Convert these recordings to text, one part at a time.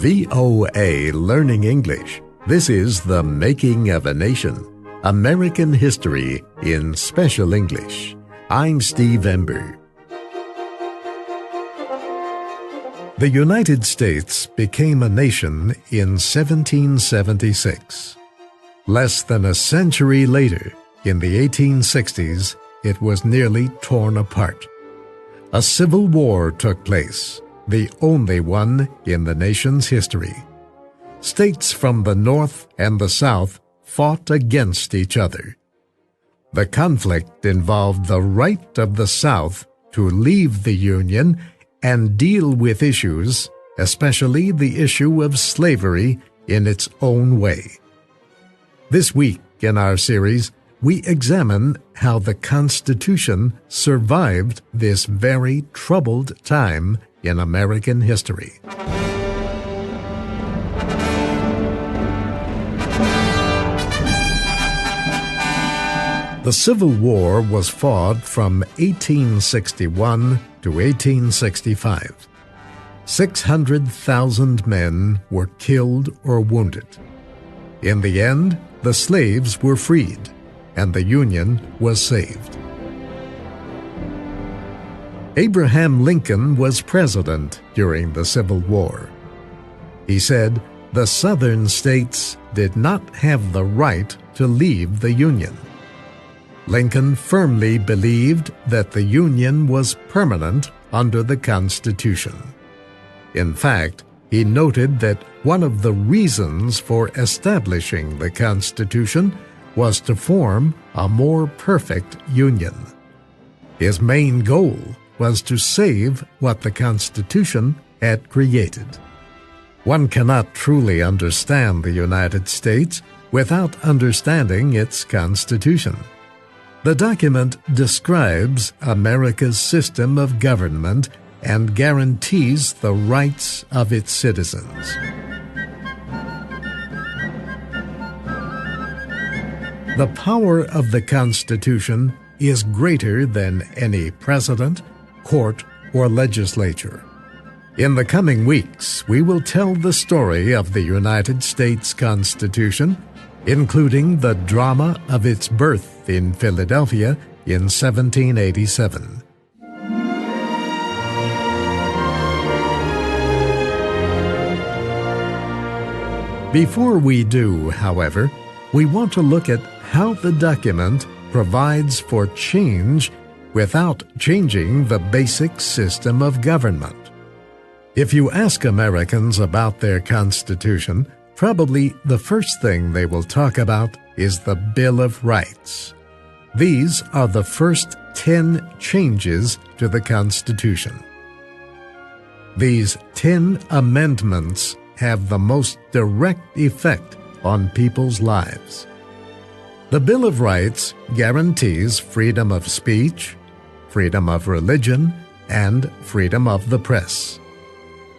VOA Learning English. This is The Making of a Nation, American History in Special English. I'm Steve Ember. The United States became a nation in 1776. Less than a century later, in the 1860s, it was nearly torn apart. A civil war took place, the only one in the nation's history. States from the North and the South fought against each other. The conflict involved the right of the South to leave the Union and deal with issues, especially the issue of slavery, in its own way. This week in our series, we examine how the Constitution survived this very troubled time in American history. The Civil War was fought from 1861 to 1865. 600,000 men were killed or wounded. In the end, the slaves were freed, and the Union was saved. Abraham Lincoln was president during the Civil War. He said the Southern states did not have the right to leave the Union. Lincoln firmly believed that the Union was permanent under the Constitution. In fact, he noted that one of the reasons for establishing the Constitution was to form a more perfect Union. His main goal was to save what the Constitution had created. One cannot truly understand the United States without understanding its Constitution. The document describes America's system of government and guarantees the rights of its citizens. The power of the Constitution is greater than any president, court, or legislature. In the coming weeks, we will tell the story of the United States Constitution, including the drama of its birth in Philadelphia in 1787. Before we do, however, we want to look at how the document provides for change without changing the basic system of government. If you ask Americans about their Constitution, probably the first thing they will talk about is the Bill of Rights. These are the first 10 changes to the Constitution. These 10 amendments have the most direct effect on people's lives. The Bill of Rights guarantees freedom of speech, freedom of religion, and freedom of the press.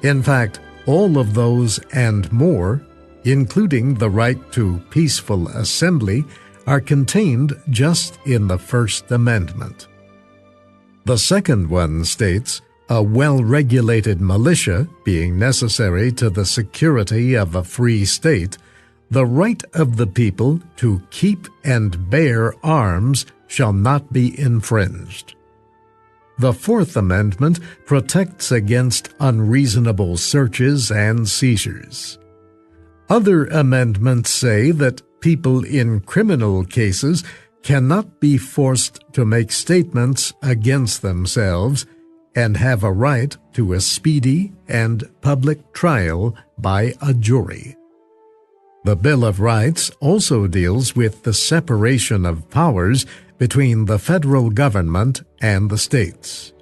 In fact, all of those and more, including the right to peaceful assembly, are contained just in the First Amendment. The second one states, a well-regulated militia being necessary to the security of a free state, the right of the people to keep and bear arms shall not be infringed. The Fourth Amendment protects against unreasonable searches and seizures. Other amendments say that people in criminal cases cannot be forced to make statements against themselves and have a right to a speedy and public trial by a jury. The Bill of Rights also deals with the separation of powers between the federal government and the states.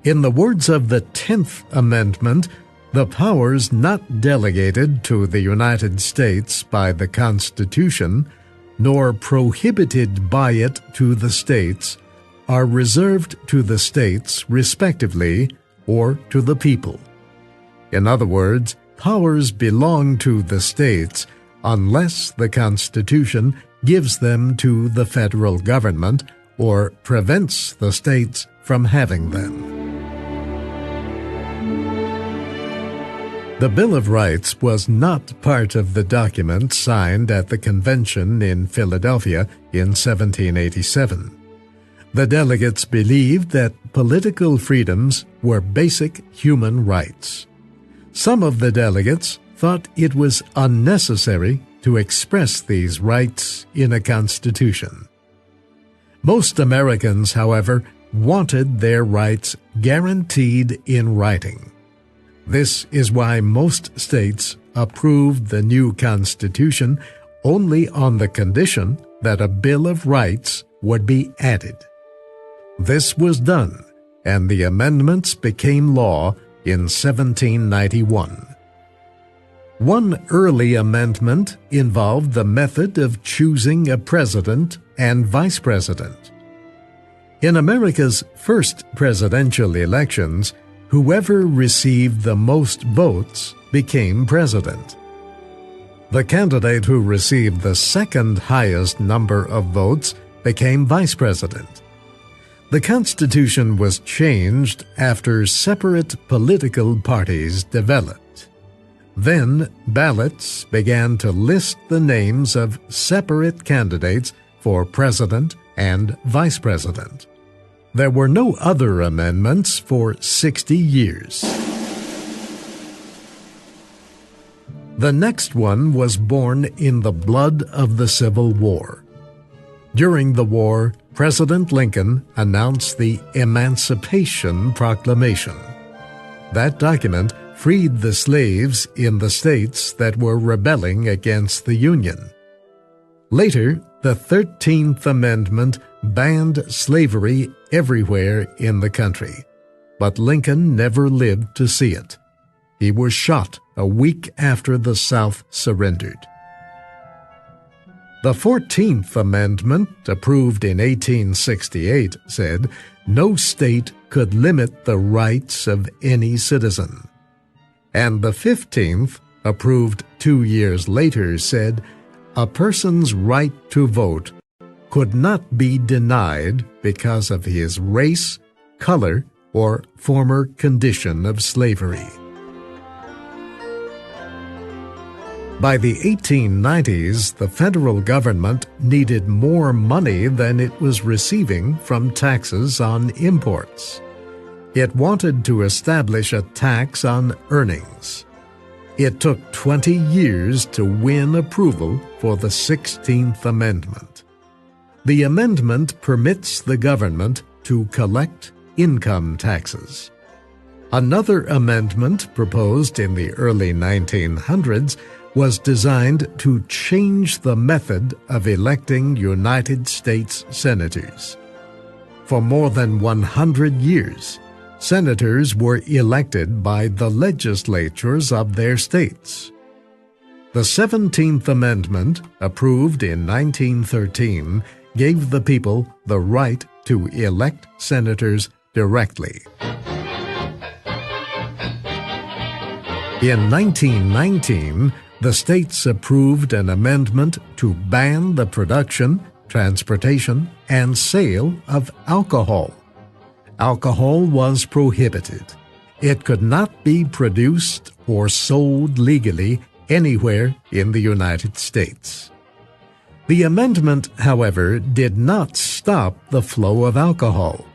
In the words of the 10th Amendment, the powers not delegated to the United States by the Constitution, nor prohibited by it to the states, are reserved to the states respectively or to the people. In other words, powers belong to the states unless the Constitution gives them to the federal government or prevents the states from having them. The Bill of Rights was not part of the document signed at the convention in Philadelphia in 1787. The delegates believed that political freedoms were basic human rights. Some of the delegates thought it was unnecessary to express these rights in a constitution. Most Americans, however, wanted their rights guaranteed in writing. This is why most states approved the new Constitution only on the condition that a Bill of Rights would be added. This was done, and the amendments became law in 1791. One early amendment involved the method of choosing a president and vice president. In America's first presidential elections, whoever received the most votes became president. The candidate who received the second highest number of votes became vice president. The Constitution was changed after separate political parties developed. Then ballots began to list the names of separate candidates for president and vice president. There were no other amendments for 60 years. The next one was born in the blood of the Civil War. During the war, President Lincoln announced the Emancipation Proclamation. That document freed the slaves in the states that were rebelling against the Union. Later, the 13th Amendment banned slavery everywhere in the country, but Lincoln never lived to see it. He was shot a week after the South surrendered. The 14th Amendment, approved in 1868, said no state could limit the rights of any citizen. And the 15th, approved 2 years later, said a person's right to vote could not be denied because of his race, color, or former condition of slavery. By the 1890s, the federal government needed more money than it was receiving from taxes on imports. It wanted to establish a tax on earnings. It took 20 years to win approval for the 16th Amendment. The amendment permits the government to collect income taxes. Another amendment proposed in the early 1900s was designed to change the method of electing United States senators. For more than 100 years, senators were elected by the legislatures of their states. The 17th Amendment, approved in 1913, gave the people the right to elect senators directly. In 1919, the states approved an amendment to ban the production, transportation, and sale of alcohol. Alcohol was prohibited. It could not be produced or sold legally anywhere in the United States. The amendment, however, did not stop the flow of alcohol.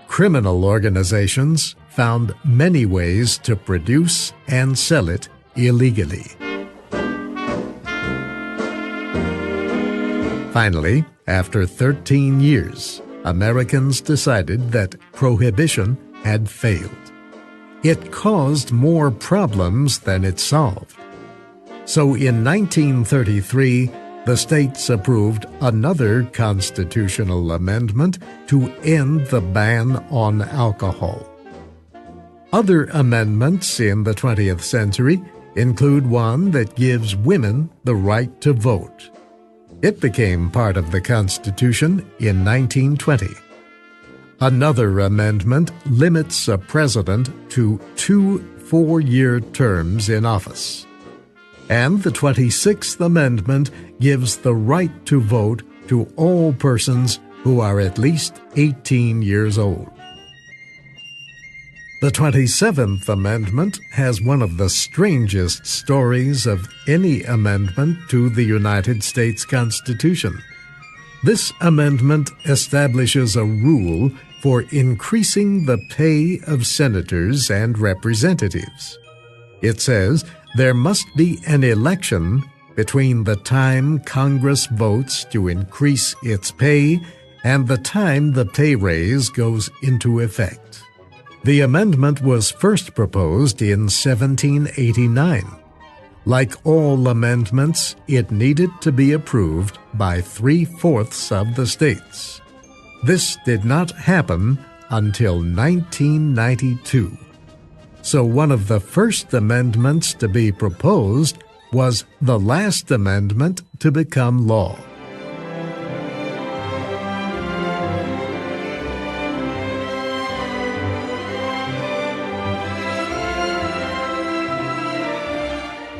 Criminal organizations found many ways to produce and sell it illegally. Finally, after 13 years, Americans decided that Prohibition had failed. It caused more problems than it solved. So in 1933, the states approved another constitutional amendment to end the ban on alcohol. Other amendments in the 20th century include one that gives women the right to vote. It became part of the Constitution in 1920. Another amendment limits a president to 2 4-year terms in office. And the 26th Amendment gives the right to vote to all persons who are at least 18 years old. The 27th Amendment has one of the strangest stories of any amendment to the United States Constitution. This amendment establishes a rule for increasing the pay of senators and representatives. It says there must be an election between the time Congress votes to increase its pay and the time the pay raise goes into effect. The amendment was first proposed in 1789. Like all amendments, it needed to be approved by 3/4 of the states. This did not happen until 1992. So one of the first amendments to be proposed was the last amendment to become law.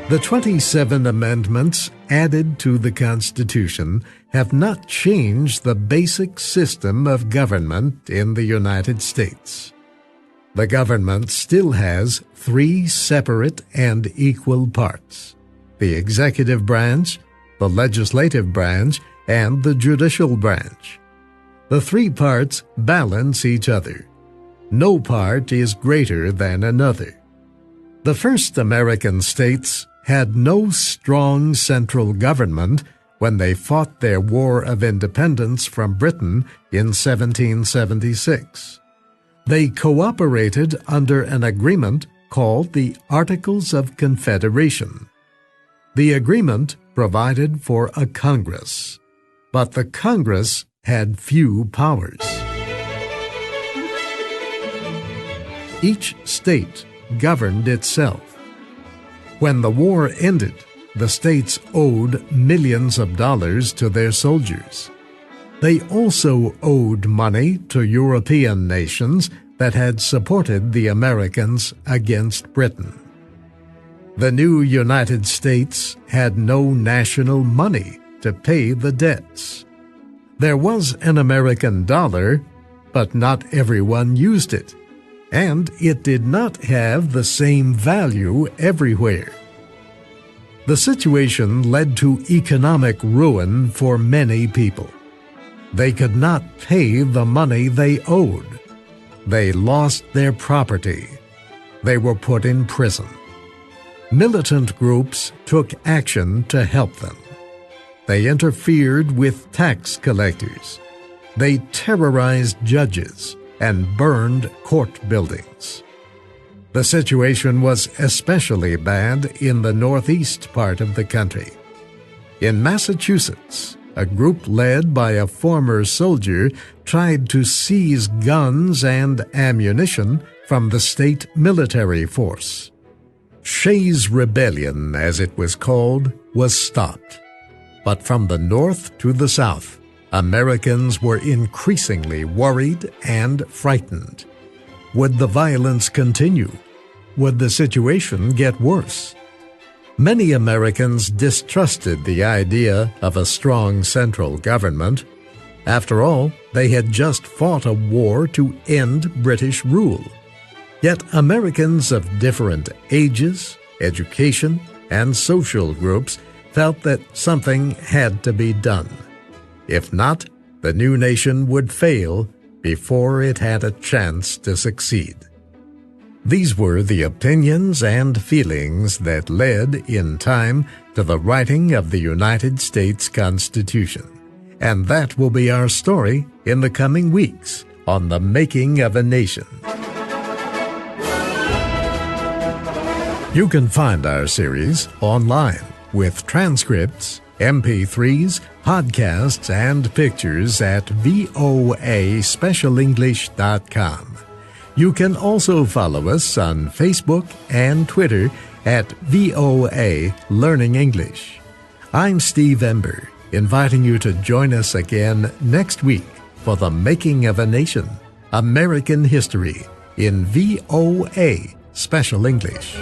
The 27 amendments added to the Constitution have not changed the basic system of government in the United States. The government still has 3 separate and equal parts: the executive branch, the legislative branch, and the judicial branch. The 3 parts balance each other. No part is greater than another. The first American states had no strong central government when they fought their War of Independence from Britain in 1776. They cooperated under an agreement called the Articles of Confederation. The agreement provided for a Congress, but the Congress had few powers. Each state governed itself. When the war ended, the states owed millions of dollars to their soldiers. They also owed money to European nations that had supported the Americans against Britain. The new United States had no national money to pay the debts. There was an American dollar, but not everyone used it, and it did not have the same value everywhere. The situation led to economic ruin for many people. They could not pay the money they owed. They lost their property. They were put in prison. Militant groups took action to help them. They interfered with tax collectors. They terrorized judges and burned court buildings. The situation was especially bad in the northeast part of the country. In Massachusetts, a group led by a former soldier tried to seize guns and ammunition from the state military force. Shays' Rebellion, as it was called, was stopped. But from the north to the south, Americans were increasingly worried and frightened. Would the violence continue? Would the situation get worse? Many Americans distrusted the idea of a strong central government. After all, they had just fought a war to end British rule. Yet Americans of different ages, education, and social groups felt that something had to be done. If not, the new nation would fail before it had a chance to succeed. These were the opinions and feelings that led, in time, to the writing of the United States Constitution. And that will be our story in the coming weeks on the Making of a Nation. You can find our series online with transcripts, MP3s, podcasts, and pictures at voaspecialenglish.com. You can also follow us on Facebook and Twitter at VOA Learning English. I'm Steve Ember, inviting you to join us again next week for the Making of a Nation, American History, in VOA Special English.